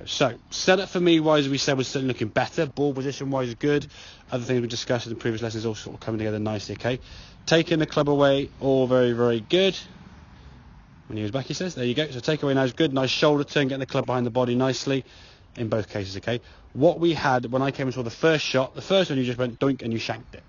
go. So setup for me wise, we said, was still looking better. Ball position wise is good. Other things we discussed in the previous lessons all sort of coming together nicely. Okay, taking the club away, all very, very good. When he was back, he says, there you go. So take away now is good. Nice shoulder turn, getting the club behind the body nicely in both cases. Okay, what we had when I came and saw the first shot, the first one you just went doink and you shanked it.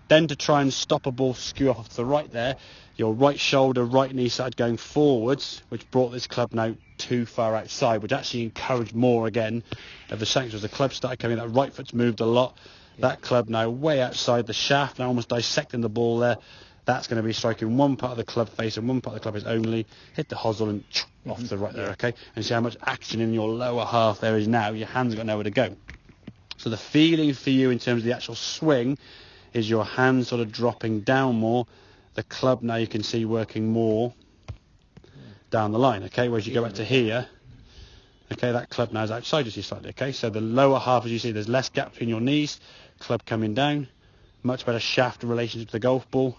Then to try and stop a ball skew off to the right there, your right shoulder, right knee started going forwards, which brought this club now too far outside, which actually encouraged more again of the shanks. As the club started coming, that right foot's moved a lot. Yeah. That club now way outside the shaft, now almost dissecting the ball there. That's going to be striking one part of the club face and one part of the club is only. Hit the hosel and off to the right there, okay? And see how much action in your lower half there is now. Your hands got nowhere to go. So the feeling for you in terms of the actual swing is your hand sort of dropping down more. The club now you can see working more down the line, okay? Whereas you go back to here, okay, that club now is outside you see slightly, okay? So the lower half, as you see, there's less gap between your knees, club coming down, much better shaft relationship to the golf ball,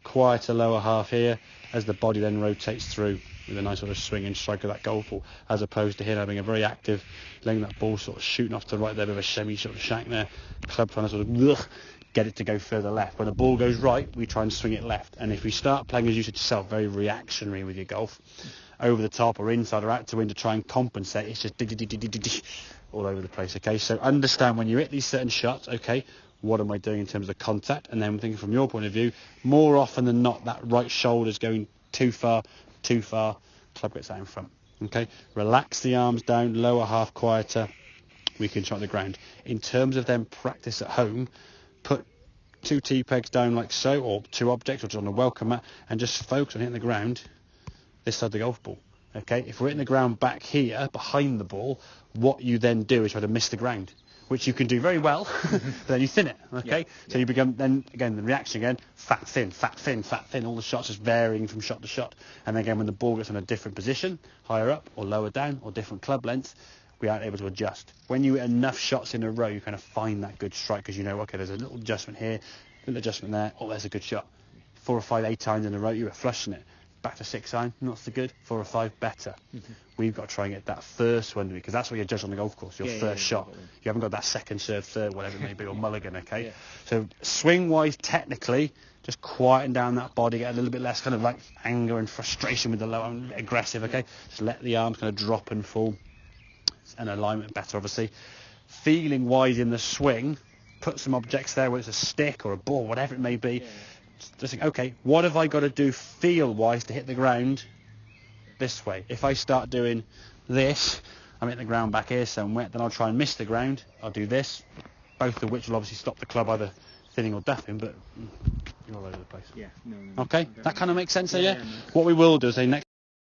quieter lower half here as the body then rotates through with a nice sort of swing and strike of that golf ball, as opposed to here having a very active, letting that ball sort of shooting off to the right there, a bit of a semi sort of shank there, club trying to sort of get it to go further left. When the ball goes right, we try and swing it left. And if we start playing, as you said yourself, very reactionary with your golf, over the top or inside or out to win to try and compensate, it's just all over the place, okay? So understand when you hit these certain shots, okay, what am I doing in terms of contact? And then thinking from your point of view, more often than not, that right shoulder's going too far, club gets out in front, okay? Relax the arms down, lower half quieter, we can try the ground. In terms of then practice at home, put 2 T-pegs down like so, or 2 objects, or just on a welcome mat, and just focus on hitting the ground this side of the golf ball. Okay, if we're hitting the ground back here, behind the ball, what you then do is try to miss the ground, which you can do very well, but then you thin it, okay? Yeah. So you become, then again, the reaction again, fat, thin, fat, thin, fat, thin, all the shots just varying from shot to shot. And then again, when the ball gets in a different position, higher up or lower down, or different club lengths, we aren't able to adjust. When you hit enough shots in a row, you kind of find that good strike because you know, okay, there's a little adjustment here, a little adjustment there, oh, there's a good shot. 4 or 5, 8 times in a row, you were flushing it. Back to 6 iron, not so good. 4 or 5, better. We've got to try and get that first one, because that's what you judge on the golf course, your first shot. You haven't got that second serve, third, whatever it may be, or mulligan, okay? Yeah. So swing-wise, technically, just quieten down that body, get a little bit less kind of like anger and frustration with the low, and aggressive, okay? Just let the arms kind of drop and fall. And alignment better, obviously. Feeling wise in the swing, put some objects there, whether it's a stick or a ball, whatever it may be. Yeah. Just think, okay, what have I got to do feel wise to hit the ground this way? If I start doing this, I'm hitting the ground back here somewhere, then I'll try and miss the ground. I'll do this, both of which will obviously stop the club either thinning or duffing, but you're all over the place. Yeah, no, okay, that kind of makes sense, yeah? What we will do is say next